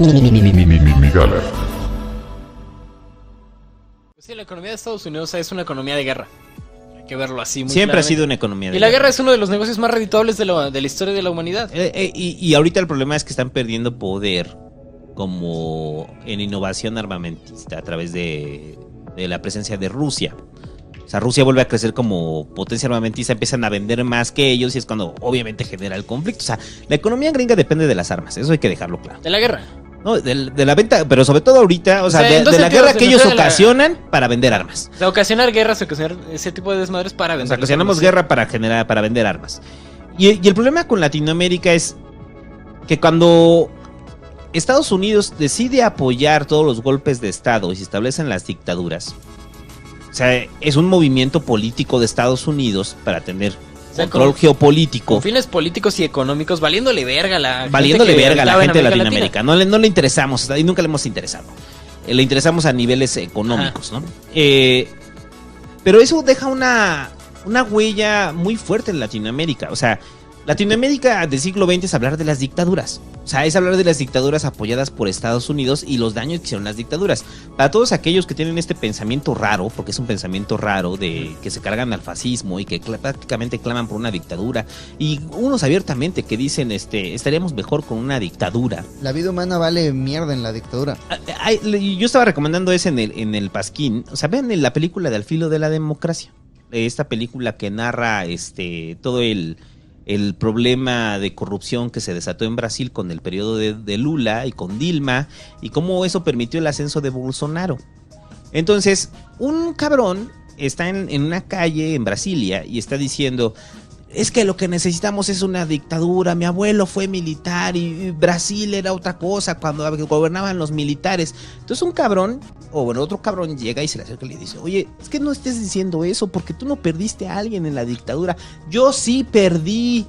Miguel. Sí, la economía de Estados Unidos es una economía de guerra. Hay que verlo así. Siempre claramente. ha sido una economía de Y la guerra es uno de los negocios más redituables de la historia de la humanidad. Y ahorita el problema es que están perdiendo poder como en innovación armamentista a través de la presencia de Rusia. O sea, Rusia vuelve a crecer como potencia armamentista, empiezan a vender más que ellos y es cuando obviamente genera el conflicto. O sea, la economía gringa depende de las armas, eso hay que dejarlo claro. De la guerra. No, de la venta, pero sobre todo ahorita, o sea, de la guerra que ellos ocasionan para vender armas. O sea, ocasionar guerras, ocasionar ese tipo de desmadres para vender. O sea, ocasionamos guerra para vender armas. Y el problema con Latinoamérica es que cuando Estados Unidos decide apoyar todos los golpes de Estado y se establecen las dictaduras, o sea, es un movimiento político de Estados Unidos para tener control geopolítico. Con fines políticos y económicos, valiéndole verga a la gente de Latinoamérica. No le interesamos, y nunca le hemos interesado. Le interesamos a niveles económicos, ¿no? Pero eso deja una huella muy fuerte en Latinoamérica. O sea, Latinoamérica del siglo XX es hablar de las dictaduras. O sea, es hablar de las dictaduras apoyadas por Estados Unidos y los daños que hicieron las dictaduras. Para todos aquellos que tienen este pensamiento raro, porque es un pensamiento raro de que se cargan al fascismo y que prácticamente claman por una dictadura, y unos abiertamente que dicen estaríamos mejor con una dictadura. La vida humana vale mierda en la dictadura. Yo estaba recomendando ese en el Pasquín. O sea, vean la película de Al filo de la democracia. Esta película que narra todo el problema de corrupción que se desató en Brasil con el periodo de Lula y con Dilma y cómo eso permitió el ascenso de Bolsonaro. Entonces, un cabrón está en una calle en Brasilia y está diciendo: es que lo que necesitamos es una dictadura, mi abuelo fue militar y Brasil era otra cosa cuando gobernaban los militares. Entonces un cabrón, otro cabrón llega y se le acerca y le dice: oye, es que no estés diciendo eso porque tú no perdiste a alguien en la dictadura. Yo sí perdí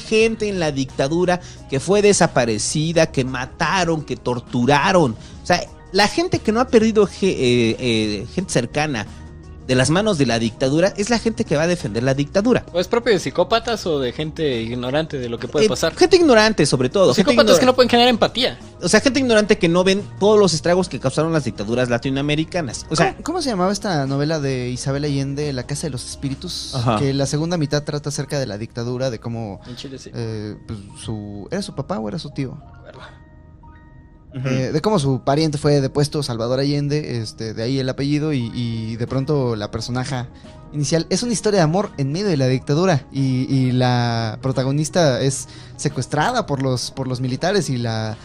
gente en la dictadura que fue desaparecida, que mataron, que torturaron. O sea, la gente que no ha perdido gente cercana de las manos de la dictadura es la gente que va a defender la dictadura. ¿O es propio de psicópatas o de gente ignorante de lo que puede pasar? Gente ignorante, sobre todo. Los psicópatas que no pueden generar empatía. O sea, gente ignorante que no ven todos los estragos que causaron las dictaduras latinoamericanas. O sea, ¿Cómo se llamaba esta novela de Isabel Allende, La Casa de los Espíritus? Ajá. Que la segunda mitad trata acerca de la dictadura, de cómo En Chile sí. pues, ¿era su papá o era su tío? uh-huh. De cómo su pariente fue depuesto, Salvador Allende, de ahí el apellido, y de pronto la personaje inicial es una historia de amor en medio de la dictadura, y la protagonista es secuestrada por los militares y la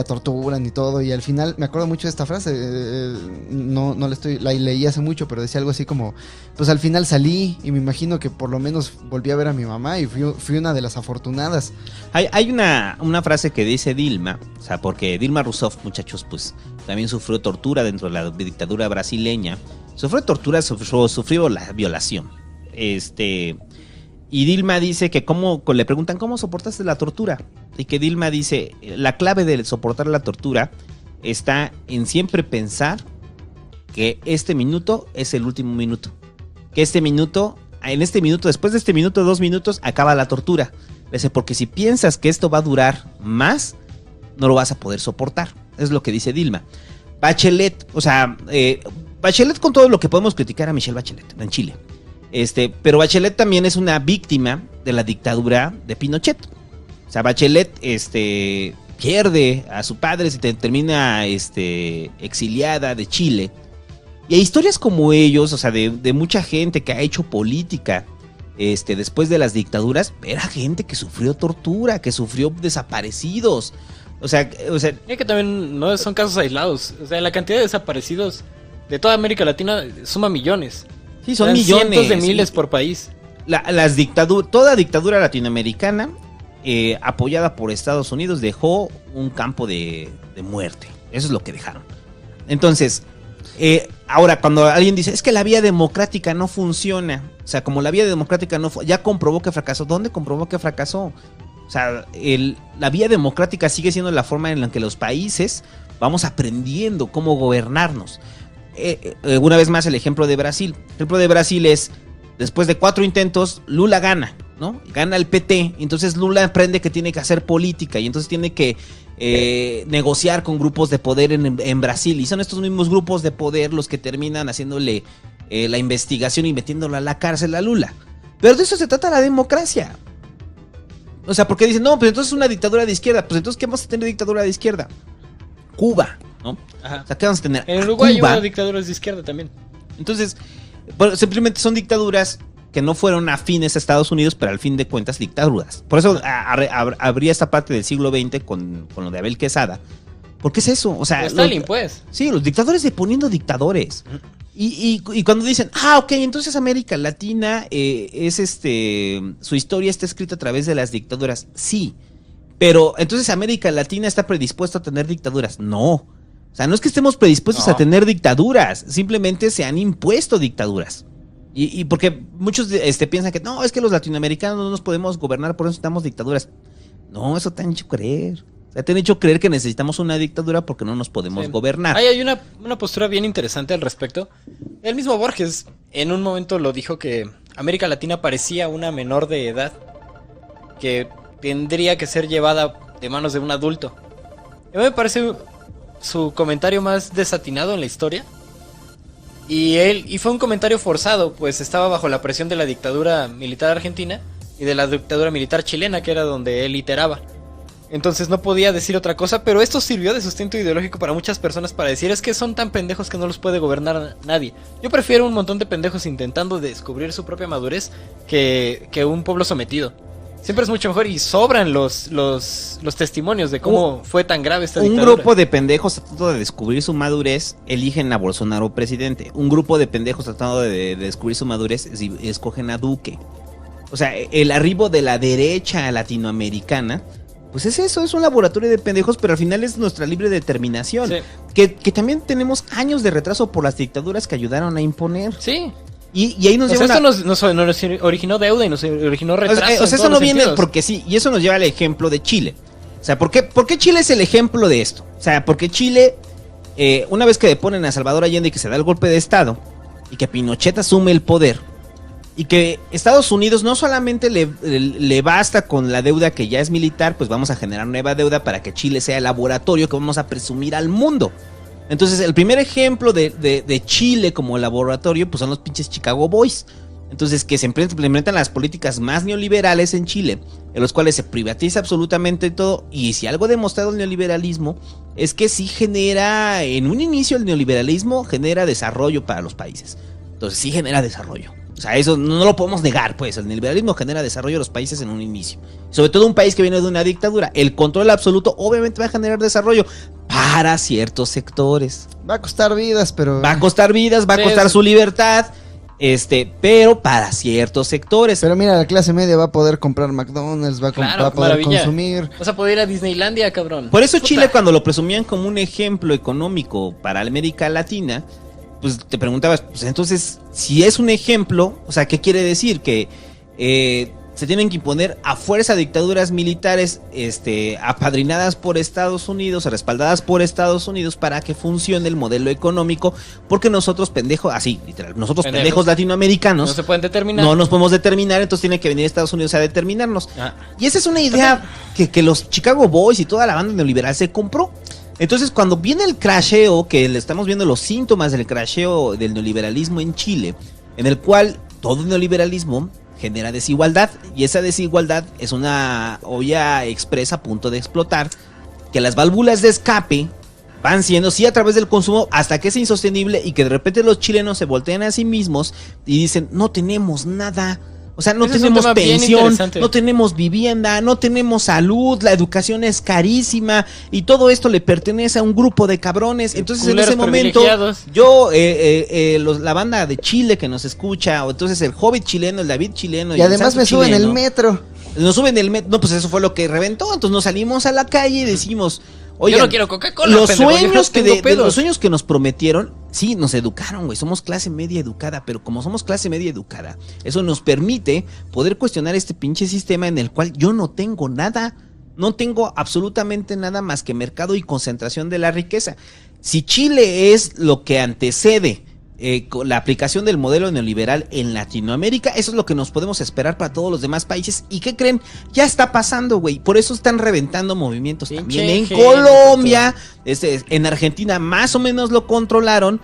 torturan y todo, y al final me acuerdo mucho de esta frase, la leí hace mucho, pero decía algo así como: pues al final salí y me imagino que por lo menos volví a ver a mi mamá y fui una de las afortunadas. Hay una frase que dice Dilma, o sea, porque Dilma Rousseff, muchachos, pues también sufrió tortura dentro de la dictadura brasileña. Sufrió tortura, sufrió la violación. Y Dilma dice que le preguntan: ¿cómo soportaste la tortura? Y que Dilma dice: la clave de soportar la tortura está en siempre pensar que este minuto es el último minuto. Que en este minuto, después de este minuto, 2 minutos, acaba la tortura. Dice, porque si piensas que esto va a durar más, no lo vas a poder soportar. Es lo que dice Dilma. Bachelet, o sea, Bachelet, con todo lo que podemos criticar a Michelle Bachelet en Chile. Pero Bachelet también es una víctima de la dictadura de Pinochet. O sea, Bachelet pierde a su padre, se termina exiliada de Chile. Y hay historias como ellos, o sea, de mucha gente que ha hecho política después de las dictaduras. Era gente que sufrió tortura, que sufrió desaparecidos. O sea, y que también no son casos aislados. O sea, la cantidad de desaparecidos de toda América Latina suma millones. Sí, son millones. Cientos de miles por país. Toda dictadura latinoamericana apoyada por Estados Unidos dejó un campo de muerte. Eso es lo que dejaron. Entonces, ahora cuando alguien dice: es que la vía democrática no funciona, o sea, como la vía democrática ya comprobó que fracasó. ¿Dónde comprobó que fracasó? O sea, la vía democrática sigue siendo la forma en la que los países vamos aprendiendo cómo gobernarnos. Una vez más el ejemplo de Brasil. El ejemplo de Brasil es: después de 4 intentos, Lula gana. ¿no? Gana el PT, y entonces Lula aprende que tiene que hacer política y entonces tiene que negociar con grupos de poder en Brasil, y son estos mismos grupos de poder los que terminan haciéndole la investigación y metiéndolo a la cárcel a Lula. Pero de eso se trata la democracia. O sea, porque dicen, no, pues entonces es una dictadura de izquierda. Pues entonces, ¿qué vamos a tener dictadura de izquierda? Cuba, ¿no? Ajá. O sea, ¿qué vamos a tener? En Uruguay Cuba. hubo dictaduras de izquierda también. Entonces, bueno, simplemente son dictaduras que no fueron afines a Estados Unidos, pero al fin de cuentas dictaduras. Por eso habría esta parte del siglo XX con lo de Abel Quesada. ¿Por qué es eso? O sea, Stalin, pues. Sí, los dictadores de poniendo dictadores. Y cuando dicen, ok, entonces América Latina su historia está escrita a través de las dictaduras. Sí, pero entonces América Latina está predispuesta a tener dictaduras. No. O sea, no es que estemos predispuestos a tener dictaduras, simplemente se han impuesto dictaduras. Y porque muchos piensan que no, es que los latinoamericanos no nos podemos gobernar, por eso necesitamos dictaduras. No, eso te han hecho creer. O sea, te han hecho creer que necesitamos una dictadura porque no nos podemos gobernar. Hay una postura bien interesante al respecto. El mismo Borges en un momento lo dijo, que América Latina parecía una menor de edad que tendría que ser llevada de manos de un adulto. A mí me parece su comentario más desatinado en la historia. Y fue un comentario forzado, pues estaba bajo la presión de la dictadura militar argentina y de la dictadura militar chilena, que era donde él iteraba. Entonces no podía decir otra cosa, pero esto sirvió de sustento ideológico para muchas personas para decir, es que son tan pendejos que no los puede gobernar nadie. Yo prefiero un montón de pendejos intentando descubrir su propia madurez que un pueblo sometido. Siempre es mucho mejor, y sobran los testimonios de cómo fue tan grave esta dictadura. Un grupo de pendejos tratando de descubrir su madurez eligen a Bolsonaro presidente. Un grupo de pendejos tratando de descubrir su madurez escogen a Duque. O sea, el arribo de la derecha latinoamericana, pues es eso, es un laboratorio de pendejos, pero al final es nuestra libre determinación. Sí. Que también tenemos años de retraso por las dictaduras que ayudaron a imponer. Sí. Y ahí nos lleva esto nos originó deuda y nos originó retraso. O sea, eso no viene porque sí, y eso nos lleva al ejemplo de Chile. O sea, ¿por qué Chile es el ejemplo de esto? O sea, porque Chile, una vez que deponen a Salvador Allende y que se da el golpe de Estado, y que Pinochet asume el poder, y que Estados Unidos no solamente le basta con la deuda que ya es militar, pues vamos a generar nueva deuda para que Chile sea el laboratorio que vamos a presumir al mundo. Entonces, el primer ejemplo de Chile como laboratorio, pues son los pinches Chicago Boys. Entonces, que se implementan las políticas más neoliberales en Chile, en los cuales se privatiza absolutamente todo. Y si algo ha demostrado el neoliberalismo, es que sí genera, en un inicio el neoliberalismo genera desarrollo para los países. Entonces, sí genera desarrollo. O sea, eso no lo podemos negar, pues. El neoliberalismo genera desarrollo a los países en un inicio. Sobre todo un país que viene de una dictadura. El control absoluto obviamente va a generar desarrollo para ciertos sectores. Va a costar vidas, pero... Va a costar vidas, va a costar su libertad, pero para ciertos sectores. Pero mira, la clase media va a poder comprar McDonald's, va a poder consumir. Vas a poder ir a Disneylandia, cabrón. Por eso Chile, cuando lo presumían como un ejemplo económico para América Latina, pues te preguntabas, pues entonces, si es un ejemplo, o sea, ¿qué quiere decir? Que se tienen que imponer a fuerza dictaduras militares apadrinadas por Estados Unidos, respaldadas por Estados Unidos para que funcione el modelo económico, porque nosotros pendejos, así, literal, nosotros pendejos latinoamericanos no se pueden determinar. No nos podemos determinar, entonces tiene que venir Estados Unidos a determinarnos. Y esa es una idea que los Chicago Boys y toda la banda neoliberal se compró. Entonces, cuando viene el crasheo, que le estamos viendo los síntomas del crasheo del neoliberalismo en Chile, en el cual todo neoliberalismo genera desigualdad, y esa desigualdad es una olla expresa a punto de explotar, que las válvulas de escape van siendo, sí, a través del consumo, hasta que es insostenible, y que de repente los chilenos se voltean a sí mismos y dicen, no tenemos nada. O sea, no tenemos pensión, no tenemos vivienda, no tenemos salud, la educación es carísima y todo esto le pertenece a un grupo de cabrones. Entonces, en ese momento, yo, la banda de Chile que nos escucha, o entonces el Hobbit chileno, el David chileno. Y además me suben el metro. Nos suben el metro, no, pues eso fue lo que reventó. Entonces nos salimos a la calle y decimos... Oigan, yo no quiero Coca-Cola, los sueños que nos prometieron, sí, nos educaron, güey, somos clase media educada, pero como somos clase media educada, eso nos permite poder cuestionar este pinche sistema en el cual yo no tengo nada, no tengo absolutamente nada más que mercado y concentración de la riqueza. Si Chile es lo que antecede con la aplicación del modelo neoliberal en Latinoamérica. Eso es lo que nos podemos esperar para todos los demás países. ¿Y qué creen? Ya está pasando, güey. Por eso están reventando movimientos también en Colombia. En Argentina más o menos lo controlaron.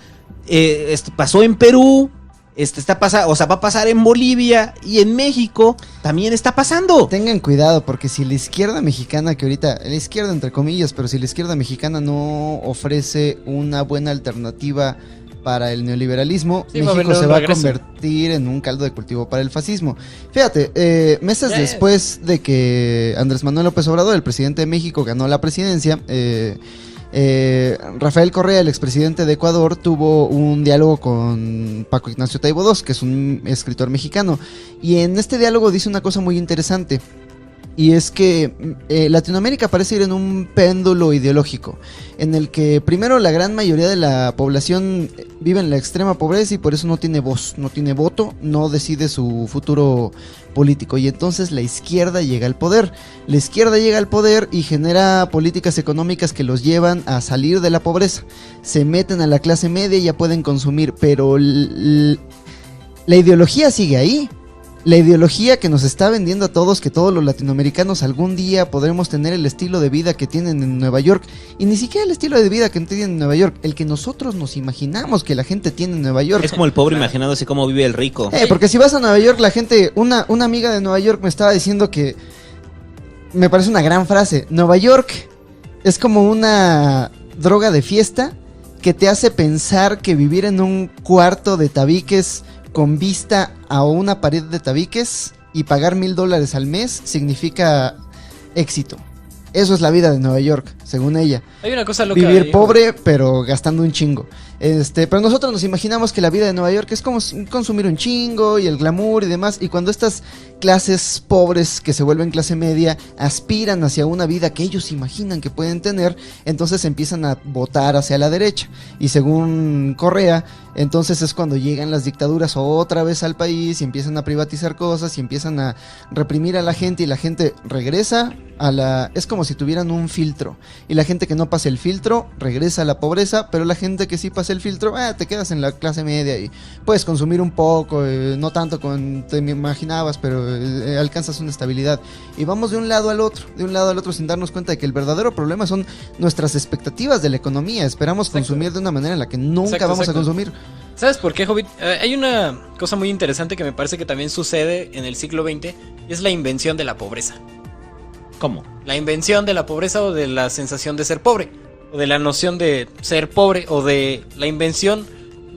Pasó en Perú. Va a pasar en Bolivia y en México también está pasando. Tengan cuidado, porque si la izquierda mexicana, que ahorita, la izquierda entre comillas, pero si la izquierda mexicana no ofrece una buena alternativa para el neoliberalismo, sí, México se va a convertir en un caldo de cultivo para el fascismo. Fíjate, meses después de que Andrés Manuel López Obrador, el presidente de México, ganó la presidencia, Rafael Correa, el expresidente de Ecuador, tuvo un diálogo con Paco Ignacio Taibo II, que es un escritor mexicano, y en este diálogo dice una cosa muy interesante. Y es que Latinoamérica parece ir en un péndulo ideológico, en el que primero la gran mayoría de la población vive en la extrema pobreza y por eso no tiene voz, no tiene voto, no decide su futuro político. Y entonces la izquierda llega al poder. La izquierda llega al poder y genera políticas económicas que los llevan a salir de la pobreza. Se meten a la clase media y ya pueden consumir, pero la ideología sigue ahí. La ideología que nos está vendiendo a todos, que todos los latinoamericanos algún día podremos tener el estilo de vida que tienen en Nueva York, y ni siquiera el estilo de vida que tienen en Nueva York, el que nosotros nos imaginamos que la gente tiene en Nueva York. Es como el pobre imaginándose cómo vive el rico. Porque si vas a Nueva York, la gente, una amiga de Nueva York me estaba diciendo que, me parece una gran frase, Nueva York es como una droga de fiesta que te hace pensar que vivir en un cuarto de tabiques con vista a una pared de tabiques y pagar $1,000 al mes significa éxito. Eso es la vida de Nueva York, según ella. Hay una cosa loca. Vivir pobre, pero gastando un chingo. Pero nosotros nos imaginamos que la vida de Nueva York es como consumir un chingo y el glamour y demás. Y cuando estas clases pobres que se vuelven clase media aspiran hacia una vida que ellos imaginan que pueden tener, entonces empiezan a votar hacia la derecha. Y según Correa, entonces es cuando llegan las dictaduras otra vez al país y empiezan a privatizar cosas y empiezan a reprimir a la gente, y la gente regresa a la... Es como si tuvieran un filtro, y la gente que no pasa el filtro regresa a la pobreza, pero la gente que sí pasa el filtro, te quedas en la clase media y puedes consumir un poco, no tanto como te imaginabas, pero alcanzas una estabilidad. Y vamos de un lado al otro sin darnos cuenta de que el verdadero problema son nuestras expectativas de la economía. Esperamos consumir de una manera en la que nunca vamos a consumir. ¿Sabes por qué, Hobbit? Hay una cosa muy interesante que me parece que también sucede en el siglo XX, y es la invención de la pobreza. ¿Cómo? La invención de la pobreza, o de la sensación de ser pobre, o de la noción de ser pobre, o de la invención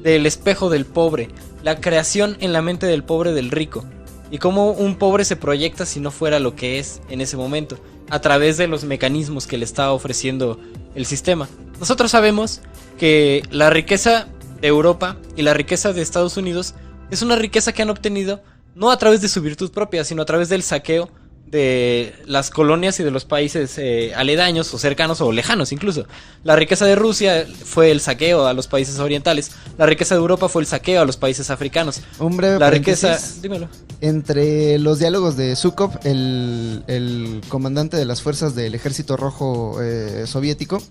del espejo del pobre, la creación en la mente del pobre del rico, y cómo un pobre se proyecta si no fuera lo que es en ese momento, a través de los mecanismos que le está ofreciendo el sistema. Nosotros sabemos que la riqueza de Europa y la riqueza de Estados Unidos es una riqueza que han obtenido no a través de su virtud propia, sino a través del saqueo de las colonias y de los países aledaños o cercanos o lejanos incluso. La riqueza de Rusia fue el saqueo a los países orientales. La riqueza de Europa fue el saqueo a los países africanos. La riqueza, dímelo. Entre los diálogos de Zhukov, el comandante de las fuerzas del Ejército Rojo soviético,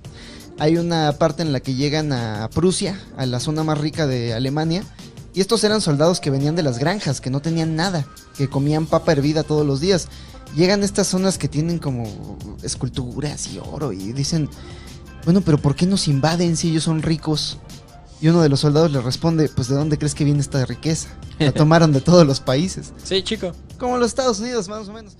hay una parte en la que llegan a Prusia, a la zona más rica de Alemania. Y estos eran soldados que venían de las granjas, que no tenían nada, que comían papa hervida todos los días. Llegan a estas zonas que tienen como esculturas y oro y dicen, bueno, pero ¿por qué nos invaden si ellos son ricos? Y uno de los soldados le responde, pues ¿de dónde crees que viene esta riqueza? La tomaron de todos los países. Sí, chico. Como los Estados Unidos, más o menos.